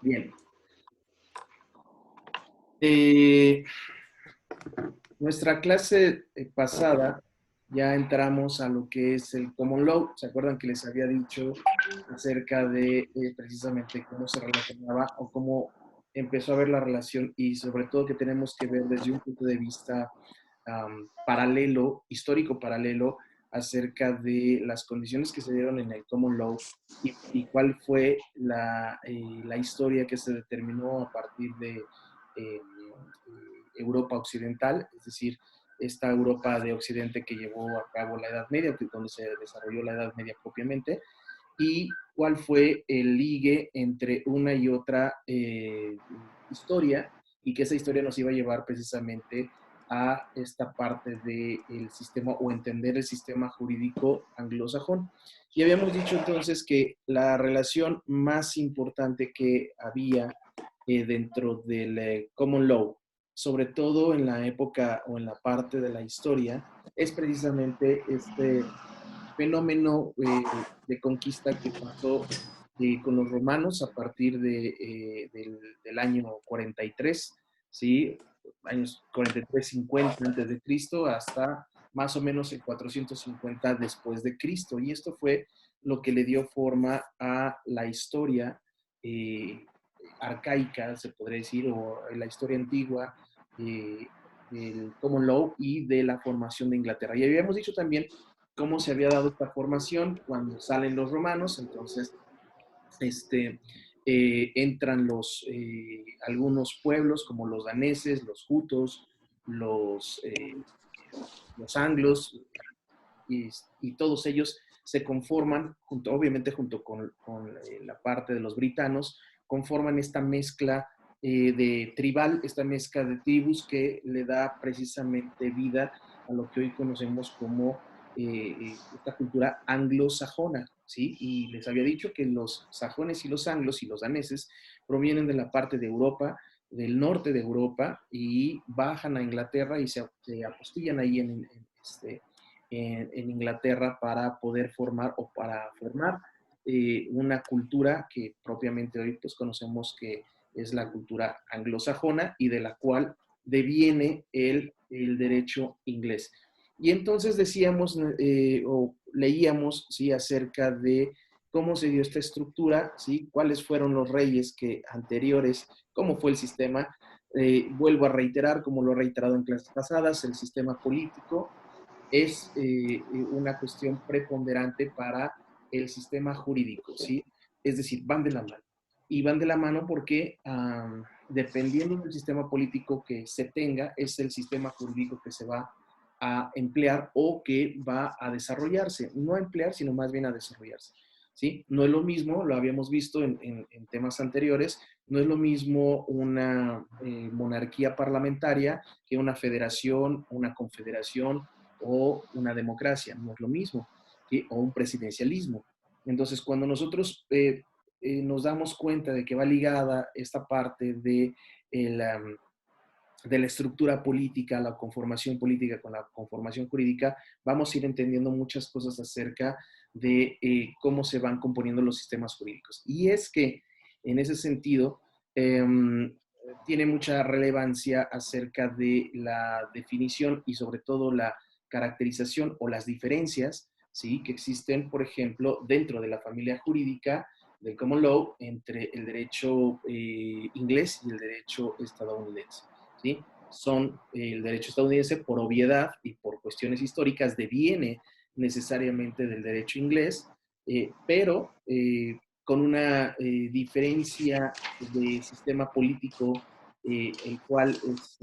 Bien. Eh, Nuestra clase pasada ya entramos a lo que es el Common Law. ¿Se acuerdan que les había dicho acerca de precisamente cómo se relacionaba o cómo empezó a ver la relación y sobre todo que tenemos que ver desde un punto de vista paralelo, histórico paralelo, acerca de las condiciones que se dieron en el Common Law y cuál fue la historia que se determinó a partir de Europa Occidental, es decir, esta Europa de Occidente que llevó a cabo la Edad Media, donde se desarrolló la Edad Media propiamente, y cuál fue el ligue entre una y otra historia, y que esa historia nos iba a llevar precisamente a esta parte del sistema o entender el sistema jurídico anglosajón. Y habíamos dicho entonces que la relación más importante que había dentro del common law, sobre todo en la época o en la parte de la historia, es precisamente este fenómeno de conquista que pasó con los romanos a partir del año 43, ¿sí? Años 43-50 antes de Cristo hasta más o menos el 450 después de Cristo. Y esto fue lo que le dio forma a la historia arcaica, se podría decir, o la historia antigua del common law y de la formación de Inglaterra. Y habíamos dicho también cómo se había dado esta formación cuando salen los romanos, entonces entran algunos pueblos como los daneses, los jutos, los, eh, los anglos, y todos ellos se conforman, obviamente junto con la parte de los britanos, conforman esta mezcla de tribal, esta mezcla de tribus que le da precisamente vida a lo que hoy conocemos como esta cultura anglosajona, ¿sí? Y les había dicho que los sajones y los anglos y los daneses provienen de la parte de Europa, del norte de Europa, y bajan a Inglaterra y se apostillan ahí en Inglaterra para poder formar o para formar una cultura que propiamente hoy pues conocemos que es la cultura anglosajona y de la cual deviene el derecho inglés. Y entonces decíamos o leíamos ¿sí? acerca de cómo se dio esta estructura, ¿sí? Cuáles fueron los reyes que anteriores, cómo fue el sistema. Vuelvo a reiterar, como lo he reiterado en clases pasadas, el sistema político es una cuestión preponderante para el sistema jurídico, ¿sí? Es decir, van de la mano. Y van de la mano porque dependiendo del sistema político que se tenga, es el sistema jurídico que se va a emplear o que va a desarrollarse. No a emplear, sino más bien a desarrollarse. ¿Sí? No es lo mismo, lo habíamos visto en temas anteriores, no es lo mismo una monarquía parlamentaria que una federación, una confederación o una democracia, no es lo mismo, ¿sí? O un presidencialismo. Entonces, cuando nosotros nos damos cuenta de que va ligada esta parte de la estructura política, la conformación política con la conformación jurídica, vamos a ir entendiendo muchas cosas acerca de cómo se van componiendo los sistemas jurídicos. Y es que, en ese sentido, eh, tiene mucha relevancia acerca de la definición y sobre todo la caracterización o las diferencias ¿sí? que existen, por ejemplo, dentro de la familia jurídica del common law entre el derecho inglés y el derecho estadounidense. ¿sí? Son el derecho estadounidense por obviedad y por cuestiones históricas deviene necesariamente del derecho inglés, pero con una diferencia de sistema político, el cual es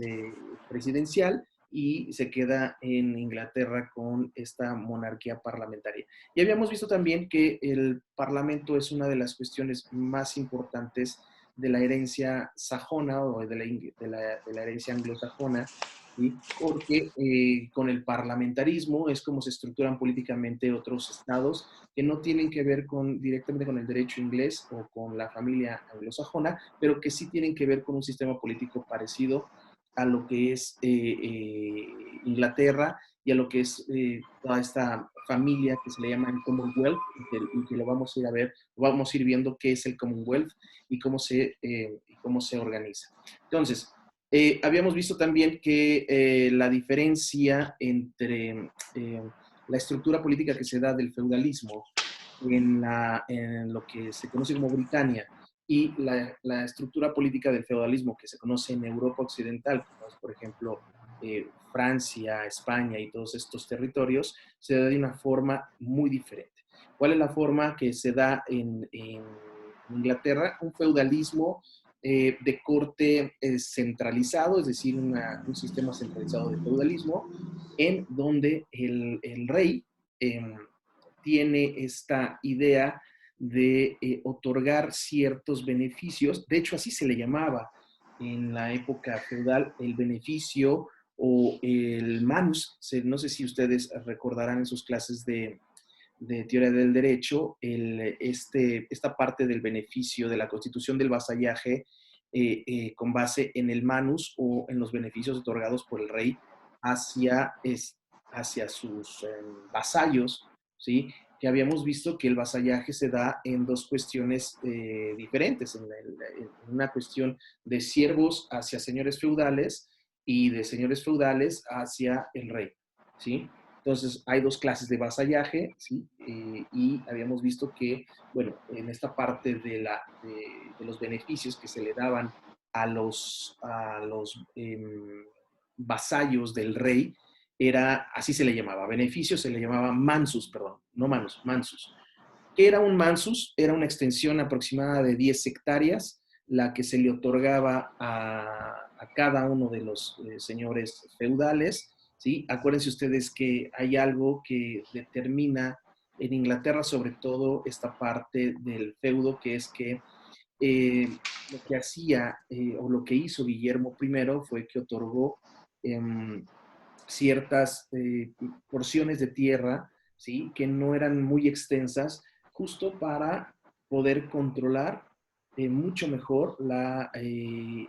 presidencial y se queda en Inglaterra con esta monarquía parlamentaria. Y habíamos visto también que el Parlamento es una de las cuestiones más importantes de la herencia sajona o de la herencia anglosajona, ¿sí? Porque con el parlamentarismo es como se estructuran políticamente otros estados que no tienen que ver directamente con el derecho inglés o con la familia anglosajona, pero que sí tienen que ver con un sistema político parecido a lo que es Inglaterra y a lo que es toda esta familia que se le llama el Commonwealth, y que lo vamos a ir a ver, vamos a ir viendo qué es el Commonwealth y cómo se organiza. Entonces, habíamos visto también que la diferencia entre la estructura política que se da del feudalismo en lo que se conoce como Britania y la estructura política del feudalismo que se conoce en Europa Occidental, como es, por ejemplo, Francia, España y todos estos territorios, se da de una forma muy diferente. ¿Cuál es la forma que se da en Inglaterra? Un feudalismo de corte centralizado, es decir, un sistema centralizado de feudalismo, en donde el rey tiene esta idea de otorgar ciertos beneficios. De hecho, así se le llamaba en la época feudal el beneficio o el manus. No sé si ustedes recordarán en sus clases de teoría del derecho, esta parte del beneficio de la constitución del vasallaje con base en el manus o en los beneficios otorgados por el rey hacia, hacia sus vasallos, ¿sí? Que habíamos visto que el vasallaje se da en dos cuestiones diferentes, en una cuestión de siervos hacia señores feudales y de señores feudales hacia el rey, ¿sí? Entonces, hay dos clases de vasallaje, ¿sí? Y habíamos visto que, bueno, en esta parte de los beneficios que se le daban a los vasallos del rey, así se le llamaba, beneficios se le llamaba mansus, perdón, no manus, mansus. ¿Qué era un mansus? Era una extensión aproximada de 10 hectáreas, la que se le otorgaba a cada uno de los señores feudales, ¿sí? Acuérdense ustedes que hay algo que determina en Inglaterra, sobre todo esta parte del feudo, que es que lo que hacía o lo que hizo Guillermo I fue que otorgó ciertas porciones de tierra, ¿sí? Que no eran muy extensas, justo para poder controlar mucho mejor el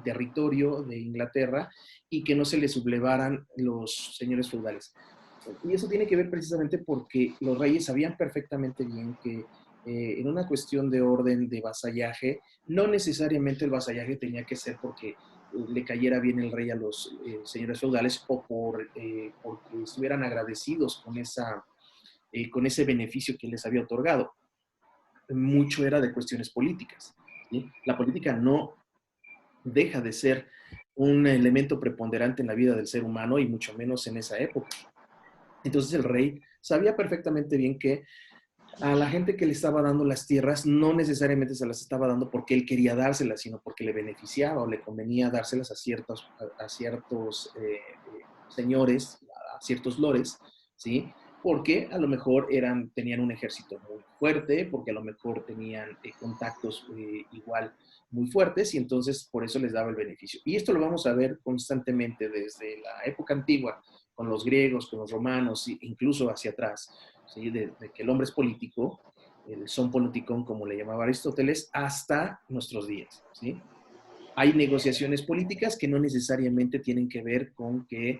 territorio de Inglaterra y que no se le sublevaran los señores feudales. Y eso tiene que ver precisamente porque los reyes sabían perfectamente bien que en una cuestión de orden de vasallaje, no necesariamente el vasallaje tenía que ser porque le cayera bien el rey a los señores feudales o porque estuvieran agradecidos con ese beneficio que les había otorgado. Mucho era de cuestiones políticas, ¿sí? La política no deja de ser un elemento preponderante en la vida del ser humano y mucho menos en esa época. Entonces el rey sabía perfectamente bien que a la gente que le estaba dando las tierras no necesariamente se las estaba dando porque él quería dárselas, sino porque le beneficiaba o le convenía dárselas a ciertos señores, a ciertos lores, ¿sí? Porque a lo mejor tenían un ejército muy fuerte, porque a lo mejor tenían contactos igual muy fuertes y entonces por eso les daba el beneficio. Y esto lo vamos a ver constantemente desde la época antigua, con los griegos, con los romanos, incluso hacia atrás, ¿sí? De que el hombre es político, el son politicón, como le llamaba Aristóteles, hasta nuestros días, ¿sí? Hay negociaciones políticas que no necesariamente tienen que ver con que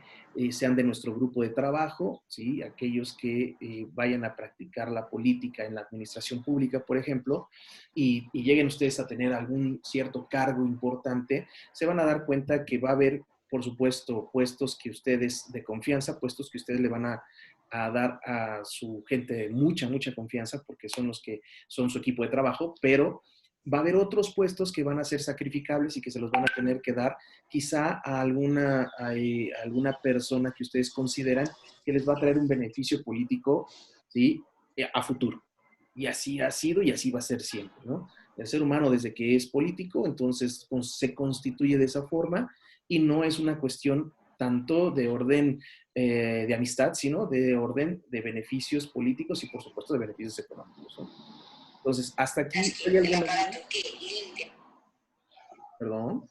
sean de nuestro grupo de trabajo, ¿sí? Aquellos que vayan a practicar la política en la administración pública, por ejemplo, y lleguen ustedes a tener algún cierto cargo importante, se van a dar cuenta que va a haber, por supuesto, puestos que ustedes de confianza, puestos que ustedes le van a dar a su gente de mucha, mucha confianza, porque son los que son su equipo de trabajo, pero va a haber otros puestos que van a ser sacrificables y que se los van a tener que dar quizá a alguna persona que ustedes consideran que les va a traer un beneficio político, ¿sí? A futuro. Y así ha sido y así va a ser siempre, ¿no? El ser humano desde que es político, entonces se constituye de esa forma y no es una cuestión tanto de orden de amistad, sino de orden de beneficios políticos y por supuesto de beneficios económicos, ¿no? Entonces, hasta aquí hay alguna... Perdón,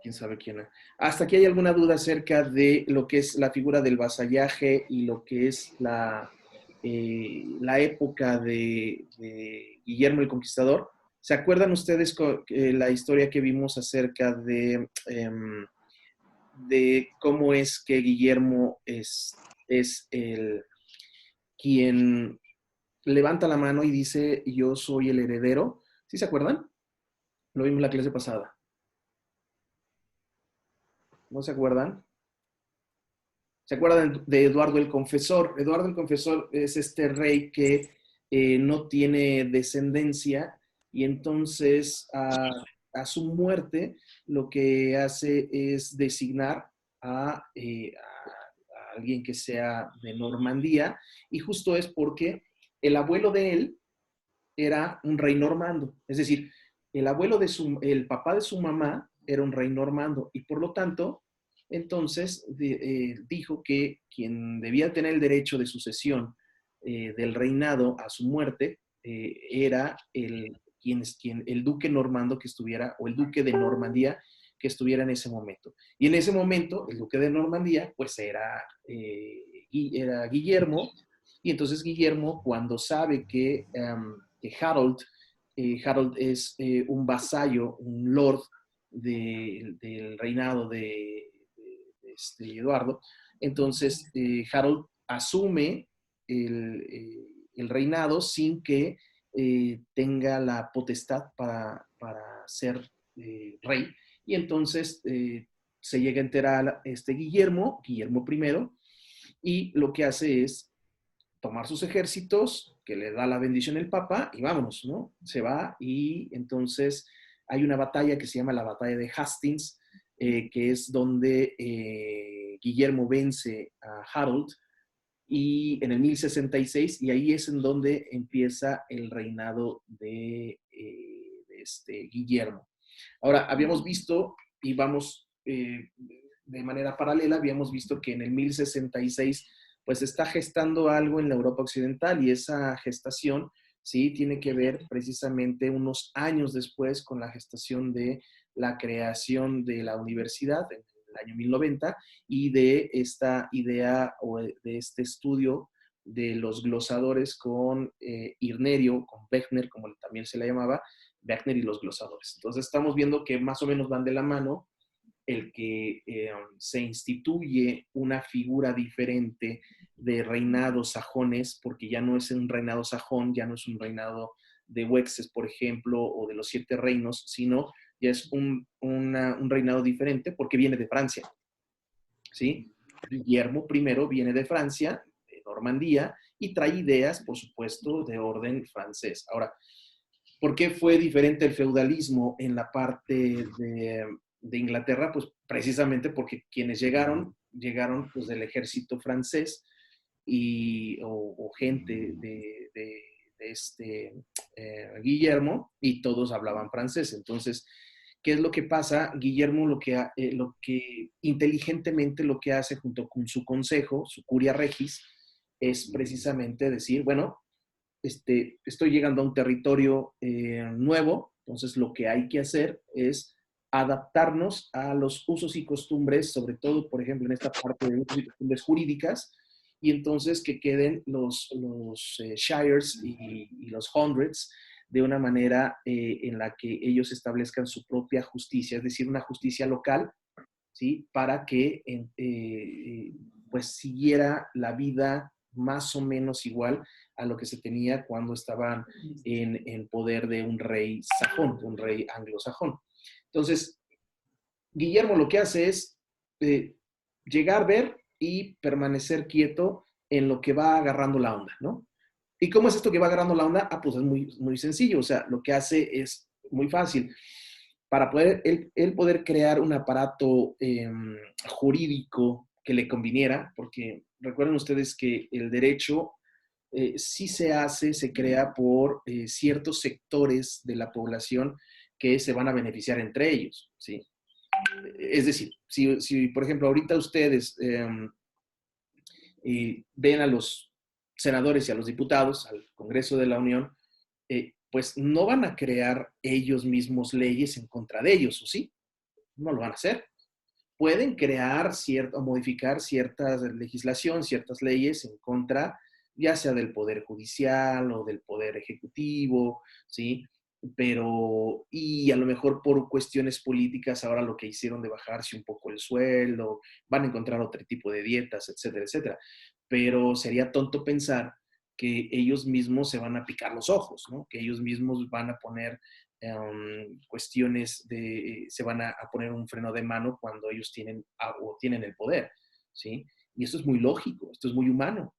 quién sabe quién. Hasta aquí hay alguna duda acerca de lo que es la figura del vasallaje y lo que es la época de Guillermo el Conquistador. ¿Se acuerdan ustedes la historia que vimos acerca de cómo es que Guillermo es quien levanta la mano y dice, yo soy el heredero. ¿Sí se acuerdan? Lo vimos en la clase pasada. ¿No se acuerdan? ¿Se acuerdan de Eduardo el Confesor? Eduardo el Confesor es este rey que no tiene descendencia y entonces a su muerte lo que hace es designar a alguien que sea de Normandía, y justo es porque el abuelo de él era un rey normando, es decir, el papá de su mamá era un rey normando, y por lo tanto, entonces dijo que quien debía tener el derecho de sucesión del reinado a su muerte era el duque normando que estuviera, o el duque de Normandía que estuviera en ese momento. Y en ese momento, el duque de Normandía, pues era Guillermo, y entonces Guillermo, cuando sabe que Harold es un vasallo, un lord del reinado de Eduardo, entonces Harold asume el reinado sin que tenga la potestad para ser rey, y entonces se llega a enterar Guillermo I, y lo que hace es tomar sus ejércitos, que le da la bendición el Papa, y vámonos, ¿no? Se va, y entonces hay una batalla que se llama la batalla de Hastings, que es donde Guillermo vence a Harold, y en el 1066, y ahí es en donde empieza el reinado de Guillermo. Ahora, habíamos visto, y vamos de manera paralela, habíamos visto que en el 1066 pues está gestando algo en la Europa occidental, y esa gestación, sí, tiene que ver precisamente unos años después con la gestación de la creación de la universidad en el año 1090, y de esta idea o de este estudio de los glosadores con Irnerio, con Wegner, como también se le llamaba, Wegner y los glosadores. Entonces estamos viendo que más o menos van de la mano el que se instituye una figura diferente de reinados sajones, porque ya no es un reinado sajón, ya no es un reinado de Wexes, por ejemplo, o de los 7 reinos, sino ya es un reinado diferente porque viene de Francia, ¿sí? Guillermo I viene de Francia, de Normandía, y trae ideas, por supuesto, de orden francés. Ahora, ¿por qué fue diferente el feudalismo en la parte de Inglaterra? Pues precisamente porque quienes llegaron pues del ejército francés, o gente de Guillermo, y todos hablaban francés. Entonces, ¿qué es lo que pasa? Guillermo lo que inteligentemente lo que hace junto con su consejo, su curia regis, es precisamente decir, bueno, estoy llegando a un territorio nuevo, entonces lo que hay que hacer es adaptarnos a los usos y costumbres, sobre todo, por ejemplo, en esta parte de usos y costumbres jurídicas, y entonces que queden los shires y los hundreds de una manera en la que ellos establezcan su propia justicia, es decir, una justicia local, ¿sí? Para que pues siguiera la vida más o menos igual a lo que se tenía cuando estaban en poder de un rey sajón, de un rey anglosajón. Entonces, Guillermo lo que hace es llegar, ver y permanecer quieto en lo que va agarrando la onda, ¿no? ¿Y cómo es esto que va agarrando la onda? Ah, pues es muy, muy sencillo, o sea, lo que hace es muy fácil. Para poder él poder crear un aparato jurídico que le conviniera, porque recuerden ustedes que el derecho sí se crea por ciertos sectores de la población que se van a beneficiar entre ellos, ¿sí? Es decir, si por ejemplo ahorita ustedes ven a los senadores y a los diputados, al Congreso de la Unión, pues no van a crear ellos mismos leyes en contra de ellos, ¿o sí? No lo van a hacer. Pueden crear o modificar cierta legislación, ciertas leyes en contra, ya sea del Poder Judicial o del Poder Ejecutivo, ¿sí? pero, y a lo mejor por cuestiones políticas, ahora lo que hicieron de bajarse un poco el sueldo, van a encontrar otro tipo de dietas, etcétera, etcétera. Pero sería tonto pensar que ellos mismos se van a picar los ojos, ¿no? Que ellos mismos van a poner cuestiones de, se van a poner un freno de mano cuando ellos tienen, o tienen el poder, ¿sí? Y esto es muy lógico, esto es muy humano.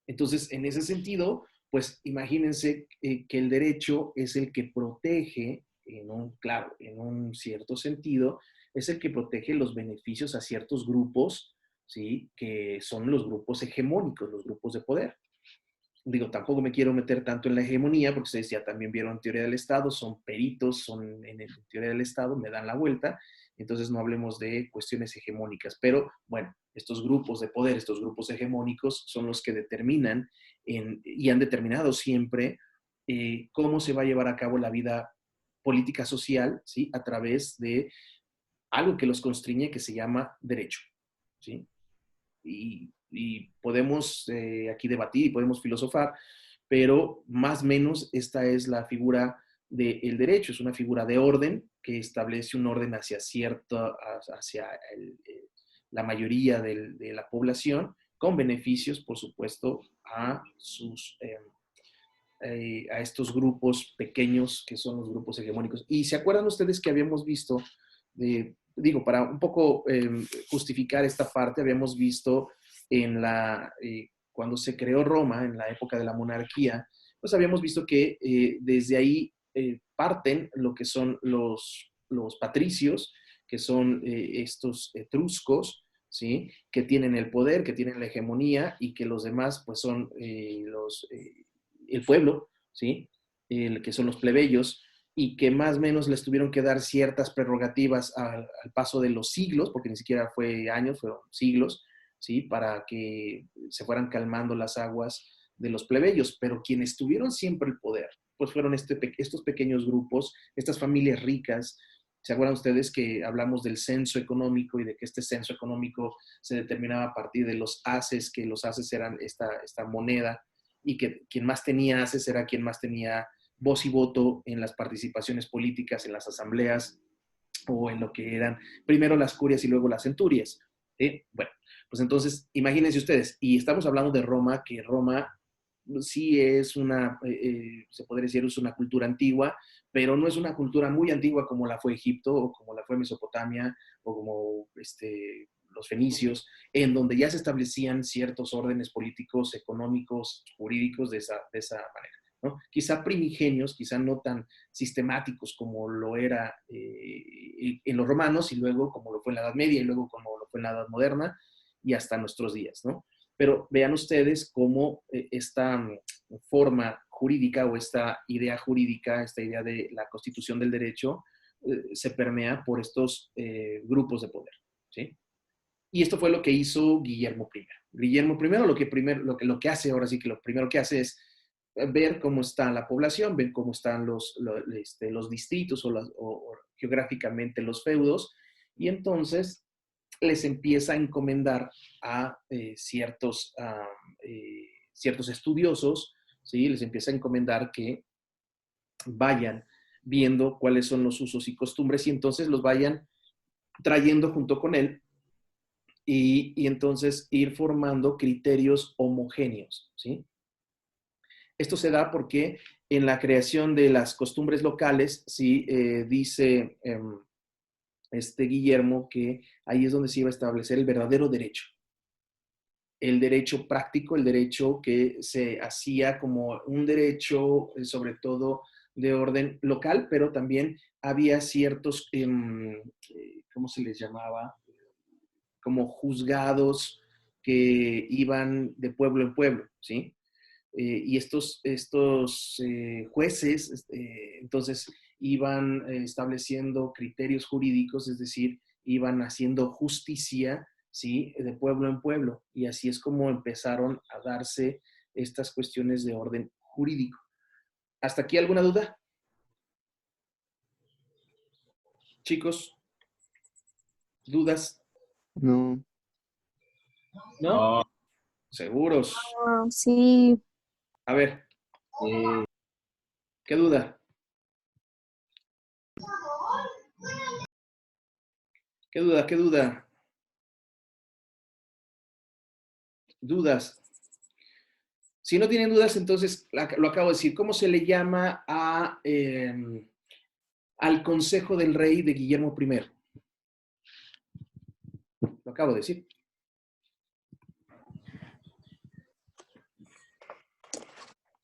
Entonces, en ese sentido, pues imagínense que el derecho es el que protege, claro, en un cierto sentido, es el que protege los beneficios a ciertos grupos, ¿sí? Que son los grupos hegemónicos, los grupos de poder. Digo, tampoco me quiero meter tanto en la hegemonía, porque ustedes ya también vieron teoría del Estado, son peritos, son en teoría del Estado, me dan la vuelta, entonces no hablemos de cuestiones hegemónicas, pero bueno, estos grupos de poder, estos grupos hegemónicos son los que determinan y han determinado siempre cómo se va a llevar a cabo la vida política social, ¿sí? A través de algo que los constriñe que se llama derecho, ¿sí? Y podemos aquí debatir y podemos filosofar, pero más o menos esta es la figura del derecho, es una figura de orden que establece un orden hacia hacia la mayoría de la población, con beneficios, por supuesto, a estos grupos pequeños que son los grupos hegemónicos. Y se acuerdan ustedes que habíamos visto, digo, para un poco justificar esta parte, habíamos visto cuando se creó Roma, en la época de la monarquía, pues habíamos visto que desde ahí parten lo que son los patricios, que son estos etruscos, ¿sí? Que tienen el poder, que tienen la hegemonía y que los demás pues son el pueblo, ¿sí? Que son los plebeyos, y que más o menos les tuvieron que dar ciertas prerrogativas al paso de los siglos, porque ni siquiera fue años, fueron siglos, ¿sí? Para que se fueran calmando las aguas de los plebeyos, pero quienes tuvieron siempre el poder, pues fueron estos pequeños grupos, estas familias ricas. ¿Se acuerdan ustedes que hablamos del censo económico y de que este censo económico se determinaba a partir de los haces, que los haces eran esta moneda, y que quien más tenía haces era quien más tenía voz y voto en las participaciones políticas, en las asambleas o en lo que eran primero las curias y luego las centurias? ¿Sí? Bueno, pues entonces imagínense ustedes, y estamos hablando de Roma, que Roma sí es se podría decir, es una cultura antigua, pero no es una cultura muy antigua como la fue Egipto o como la fue Mesopotamia o como los fenicios, en donde ya se establecían ciertos órdenes políticos, económicos, jurídicos de esa manera, ¿no? Quizá primigenios, quizá no tan sistemáticos como lo era en los romanos y luego como lo fue en la Edad Media y luego como lo fue en la Edad Moderna y hasta nuestros días, ¿no? Pero vean ustedes cómo esta forma jurídica o esta idea jurídica, esta idea de la constitución del derecho, se permea por estos grupos de poder, ¿sí? Y esto fue lo que hizo Guillermo I. Guillermo I lo que hace, ahora sí que lo primero que hace es ver cómo está la población, ver cómo están los distritos o geográficamente los feudos, y entonces les empieza a encomendar a ciertos estudiosos, ¿sí? Les empieza a encomendar que vayan viendo cuáles son los usos y costumbres y entonces los vayan trayendo junto con él y entonces ir formando criterios homogéneos, ¿sí? Esto se da porque en la creación de las costumbres locales, sí, dice Guillermo que ahí es donde se iba a establecer el verdadero derecho. El derecho práctico, el derecho que se hacía como un derecho sobre todo de orden local, pero también había ciertos, ¿cómo se les llamaba? Como juzgados que iban de pueblo en pueblo, ¿sí? Y estos jueces, entonces, iban estableciendo criterios jurídicos, es decir, iban haciendo justicia, ¿sí? De pueblo en pueblo. Y así es como empezaron a darse estas cuestiones de orden jurídico. ¿Hasta aquí alguna duda? Chicos, ¿dudas? No. ¿No? Seguros. Ah, sí, A ver, ¿qué duda? ¿Qué duda? ¿Qué duda? ¿Dudas? Si no tienen dudas, entonces lo acabo de decir. ¿Cómo se le llama al Consejo del Rey de Guillermo I? Lo acabo de decir.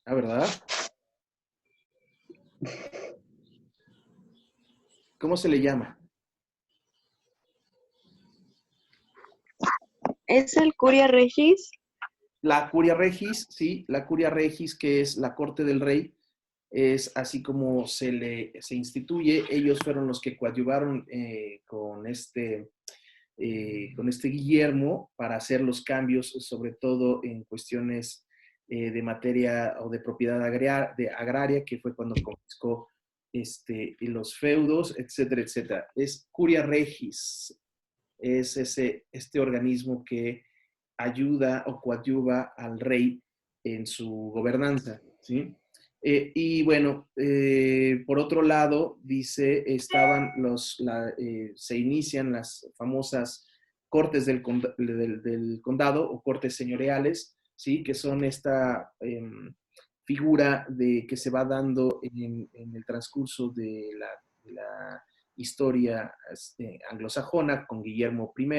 ¿Ah, verdad? ¿Cómo se le llama? ¿Es el Curia Regis? La Curia Regis, sí, la Curia Regis, que es la corte del rey, es así como se instituye. Ellos fueron los que coadyuvaron con este Guillermo para hacer los cambios, sobre todo en cuestiones de materia o de propiedad agraria, que fue cuando confiscó los feudos, etcétera, etcétera. Es Curia Regis, es este organismo que ayuda o coadyuva al rey en su gobernanza, ¿sí? Y bueno, por otro lado, dice, se inician las famosas cortes del condado o cortes señoriales, ¿sí? Que son esta figura que se va dando en el transcurso de la historia anglosajona con Guillermo I,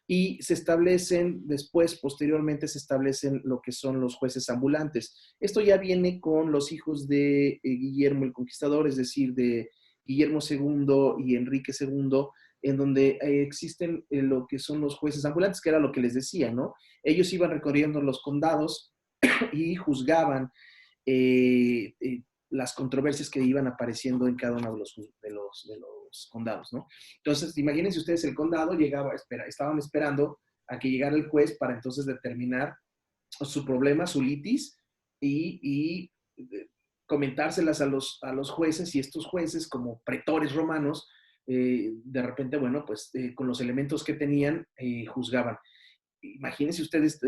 y se establecen después, posteriormente se establecen lo que son los jueces ambulantes. Esto ya viene con los hijos de Guillermo el Conquistador, es decir, de Guillermo II y Enrique II, en donde existen lo que son los jueces ambulantes, que era lo que les decía, ¿no? Ellos iban recorriendo los condados y juzgaban eh, eh, las controversias que iban apareciendo en cada uno de los condados, ¿no? Entonces, imagínense ustedes, el condado estaban esperando a que llegara el juez para entonces determinar su problema, su litis, y comentárselas a los jueces, y estos jueces, como pretores romanos, de repente, bueno, pues con los elementos que tenían, juzgaban. Imagínense ustedes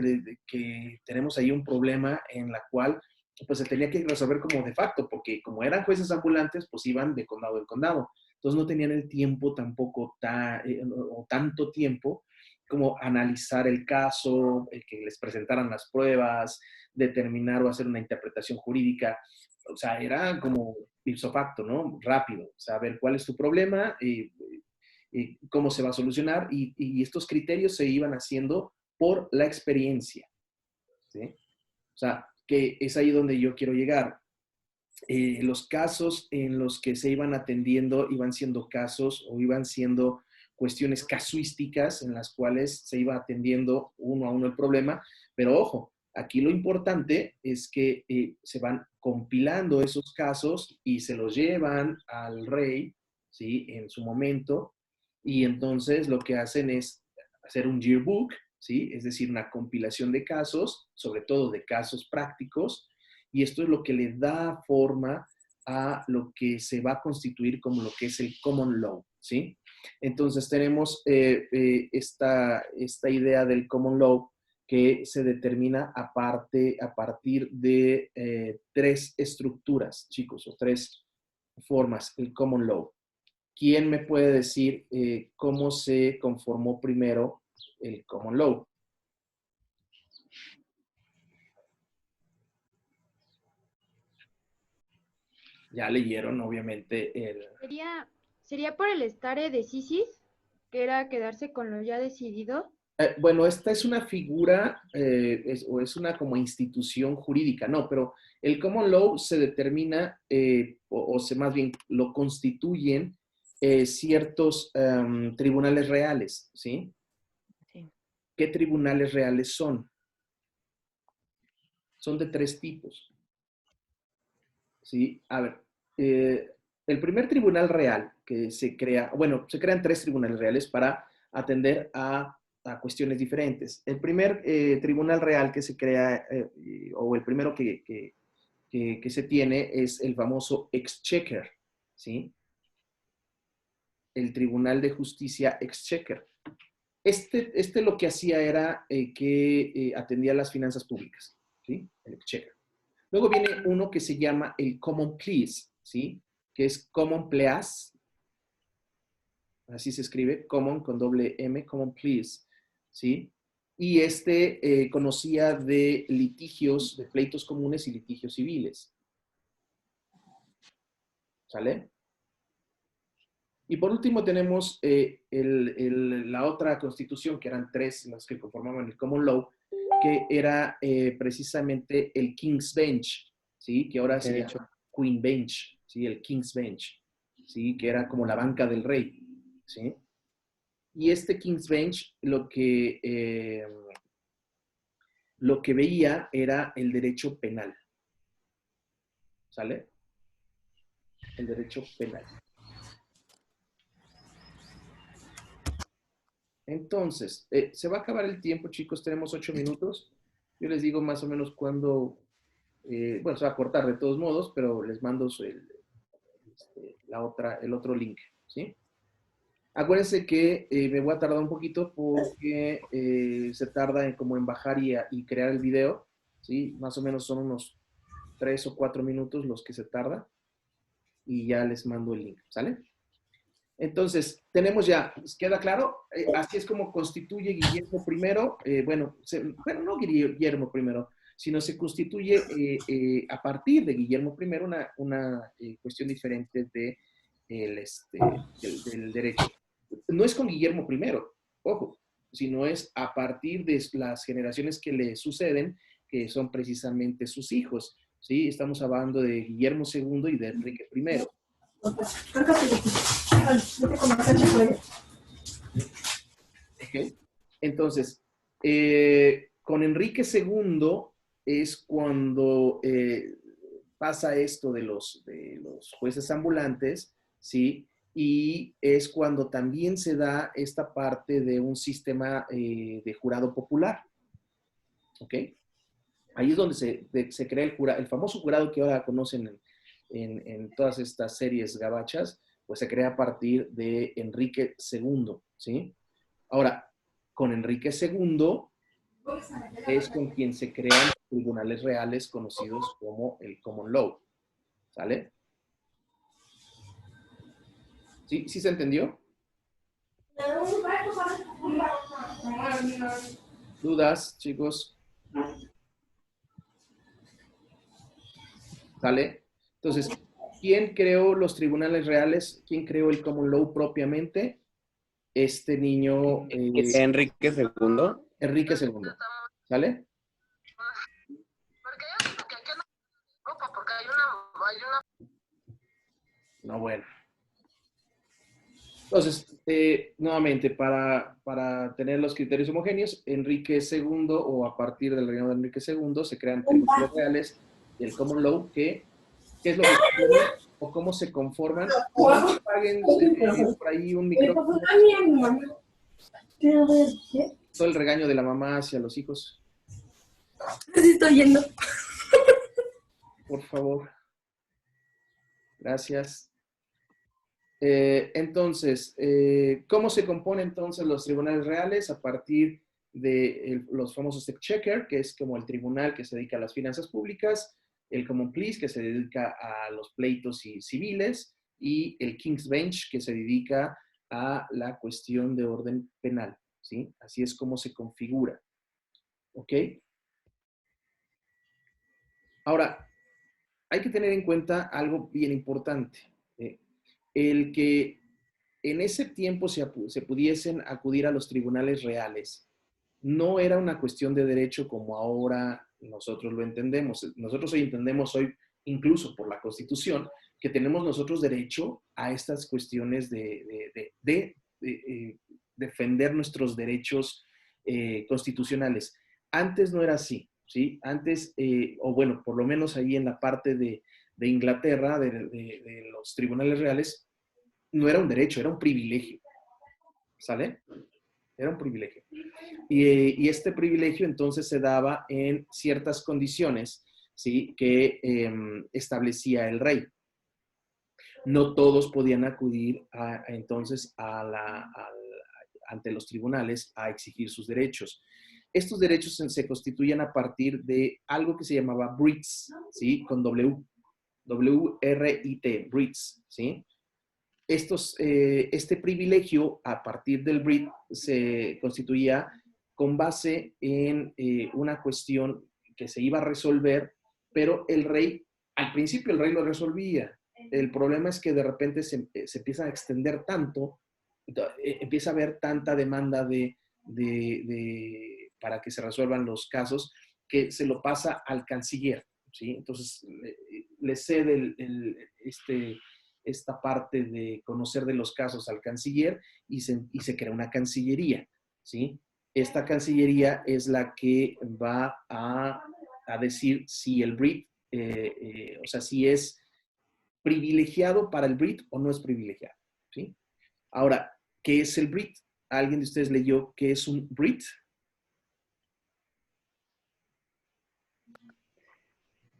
que tenemos ahí un problema en la cual pues se tenía que resolver como de facto, porque como eran jueces ambulantes, pues iban de condado en condado. Entonces no tenían el tiempo tampoco, o tanto tiempo, como analizar el caso, que les presentaran las pruebas, determinar o hacer una interpretación jurídica. O sea, era como ipso facto, ¿no? Rápido, saber cuál es tu problema, cómo se va a solucionar, y estos criterios se iban haciendo por la experiencia, ¿sí? O sea, que es ahí donde yo quiero llegar. Los casos en los que se iban atendiendo iban siendo casos o iban siendo cuestiones casuísticas en las cuales se iba atendiendo uno a uno el problema, pero ojo, aquí lo importante es que se van compilando esos casos y se los llevan al rey, ¿sí? En su momento, y entonces lo que hacen es hacer un yearbook, ¿sí? Es decir, una compilación de casos, sobre todo de casos prácticos, y esto es lo que le da forma a lo que se va a constituir como lo que es el common law, ¿sí? Entonces tenemos esta idea del common law que se determina a partir de tres estructuras, chicos, o tres formas, el common law. ¿Quién me puede decir cómo se conformó primero el common law? Ya leyeron, obviamente, ¿Sería, sería por el stare decisis, que era quedarse con lo ya decidido? Bueno, esta es una figura o es una como institución jurídica, no, pero el common law se determina, más bien lo constituyen ciertos tribunales reales, ¿sí? Sí. ¿Qué tribunales reales son? Son de tres tipos, ¿sí? A ver, el primer tribunal real que se crea, bueno, se crean tres tribunales reales para atender a cuestiones diferentes. El primer tribunal real que se crea, o el primero que se tiene, es el famoso Exchequer, ¿sí? El Tribunal de Justicia Exchequer. Este lo que hacía era que atendía las finanzas públicas, ¿sí? El Exchequer. Luego viene uno que se llama el Common Pleas, ¿sí? Que es Common Pleas, así se escribe, common con doble M, common pleas, ¿sí? Y conocía de litigios, de pleitos comunes y litigios civiles. ¿Sale? Y por último tenemos la otra constitución, que eran tres las que conformaban el Common Law, que era precisamente el King's Bench, ¿sí? Que ahora se llama Queen Bench, ¿sí? El King's Bench, ¿sí? Que era como la banca del rey, ¿sí? Y este King's Bench lo que veía era el derecho penal, ¿sale? El derecho penal. Entonces, se va a acabar el tiempo, chicos, tenemos 8 minutos. Yo les digo más o menos cuándo, bueno, se va a cortar de todos modos, pero les mando el otro link, ¿sí? Acuérdense que me voy a tardar un poquito porque se tarda en bajar y crear el video, ¿sí? Más o menos son unos 3 o 4 minutos los que se tarda y ya les mando el link, ¿sale? Entonces, tenemos ya, ¿queda claro? Así es como constituye Guillermo I, bueno, no Guillermo I, sino se constituye a partir de Guillermo I una cuestión diferente del derecho. No es con Guillermo I, ojo, sino es a partir de las generaciones que le suceden, que son precisamente sus hijos, ¿sí? Estamos hablando de Guillermo II y de Enrique I. Okay. Entonces, con Enrique II es cuando pasa esto de los jueces ambulantes, ¿sí? Y es cuando también se da esta parte de un sistema de jurado popular, ¿ok? Ahí es donde se crea el famoso jurado que ahora conocen en todas estas series gabachas, pues se crea a partir de Enrique II, ¿sí? Ahora, con Enrique II es con quien se crean tribunales reales conocidos como el Common Law, ¿sale? ¿Sí? ¿Sí se entendió? ¿Dudas, chicos? ¿Sale? Entonces, ¿quién creó los tribunales reales? ¿Quién creó el Common Law propiamente? Este niño, Enrique II. Enrique II. ¿Sale? No, bueno. Entonces, nuevamente, para tener los criterios homogéneos, Enrique II o a partir del reinado de Enrique II se crean tribunales reales del Common Law ¿qué es lo que tiene o cómo se conforman? Paguen por ahí un micrófono. Todo el regaño de la mamá hacia los hijos. Sí, estoy yendo. Por favor. Gracias. Entonces, ¿cómo se componen entonces los tribunales reales? A partir de los famosos exchequer, que es como el tribunal que se dedica a las finanzas públicas, el Common Pleas, que se dedica a los pleitos civiles, y el King's Bench, que se dedica a la cuestión de orden penal, ¿sí? Así es como se configura. ¿Ok? Ahora, hay que tener en cuenta algo bien importante. El que en ese tiempo se pudiesen acudir a los tribunales reales no era una cuestión de derecho como ahora nosotros lo entendemos. Nosotros hoy entendemos incluso por la Constitución, que tenemos nosotros derecho a estas cuestiones de defender nuestros derechos constitucionales. Antes no era así, ¿sí? Antes, o bueno, por lo menos ahí en la parte de Inglaterra, de los tribunales reales, no era un derecho, era un privilegio. ¿Sale? Era un privilegio. Y este privilegio entonces se daba en ciertas condiciones, ¿sí? Que establecía el rey. No todos podían acudir entonces ante los tribunales a exigir sus derechos. Estos derechos se constituyen a partir de algo que se llamaba writs, ¿sí? Con W-R-I-T, writs, ¿sí? este privilegio a partir del Brit se constituía con base en una cuestión que se iba a resolver, pero el rey, al principio el rey lo resolvía. El problema es que de repente se empieza a extender tanto, empieza a haber tanta demanda para que se resuelvan los casos, que se lo pasa al canciller, ¿sí? Entonces, le cede esta parte de conocer de los casos al canciller y se crea una cancillería, ¿sí? Esta cancillería es la que va a decir si el Brit, o sea, si es privilegiado para el Brit o no es privilegiado, ¿sí? Ahora, ¿qué es el Brit? ¿Alguien de ustedes leyó qué es un Brit?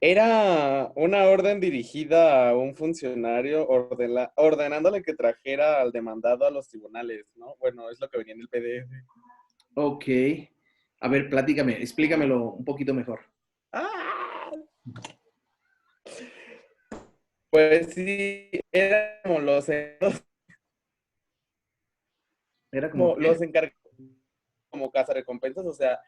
Era una orden dirigida a un funcionario ordenándole que trajera al demandado a los tribunales, ¿no? Bueno, es lo que venía en el PDF. Ok. A ver, explícamelo un poquito mejor. ¡Ah! Pues sí, era como Era como que, los encargados como cazarrecompensas, o sea,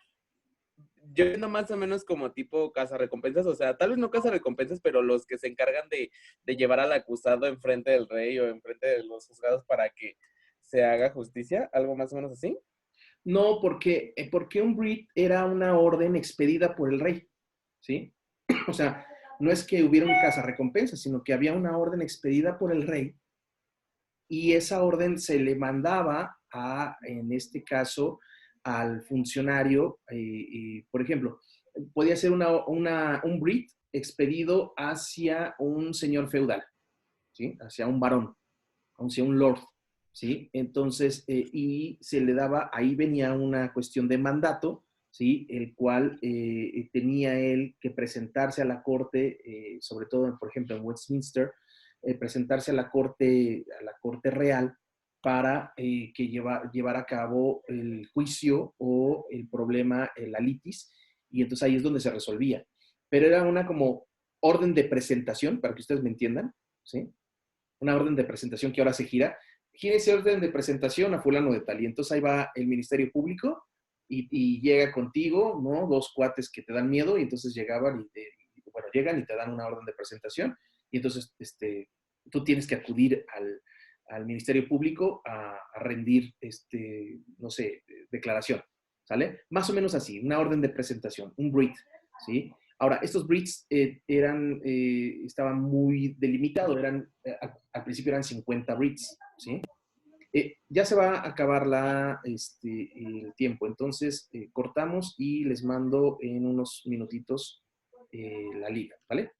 yo entiendo más o menos como tipo cazarrecompensas, o sea, tal vez no cazarrecompensas, pero los que se encargan de llevar al acusado enfrente del rey o enfrente de los juzgados para que se haga justicia, algo más o menos así. no, porque un Brit era una orden expedida por el rey, ¿sí? O sea, no es que hubiera un cazarrecompensas, sino que había una orden expedida por el rey y esa orden se le mandaba en este caso, al funcionario, por ejemplo, podía ser un Brit expedido hacia un señor feudal, ¿sí? Hacia un varón, hacia un lord, ¿sí? Entonces, y se le daba, ahí venía una cuestión de mandato, ¿sí? El cual tenía él que presentarse a la corte, sobre todo, por ejemplo, en Westminster, presentarse a la corte real para que llevara a cabo el juicio o el problema, la litis, y entonces ahí es donde se resolvía. Pero era una como orden de presentación, para que ustedes me entiendan, ¿sí? Una orden de presentación que ahora se gira ese orden de presentación a fulano de tal. Y entonces ahí va el Ministerio Público y llega contigo, ¿no? Dos cuates que te dan miedo y entonces llegan y te dan una orden de presentación y entonces tú tienes que acudir al Ministerio Público a rendir, no sé, declaración, ¿sale? Más o menos así, una orden de presentación, un Brit, ¿sí? Ahora, estos Brits estaban muy delimitados, al principio eran 50 Brits, ¿sí? Ya se va a acabar el tiempo, entonces cortamos y les mando en unos minutitos la liga, ¿vale?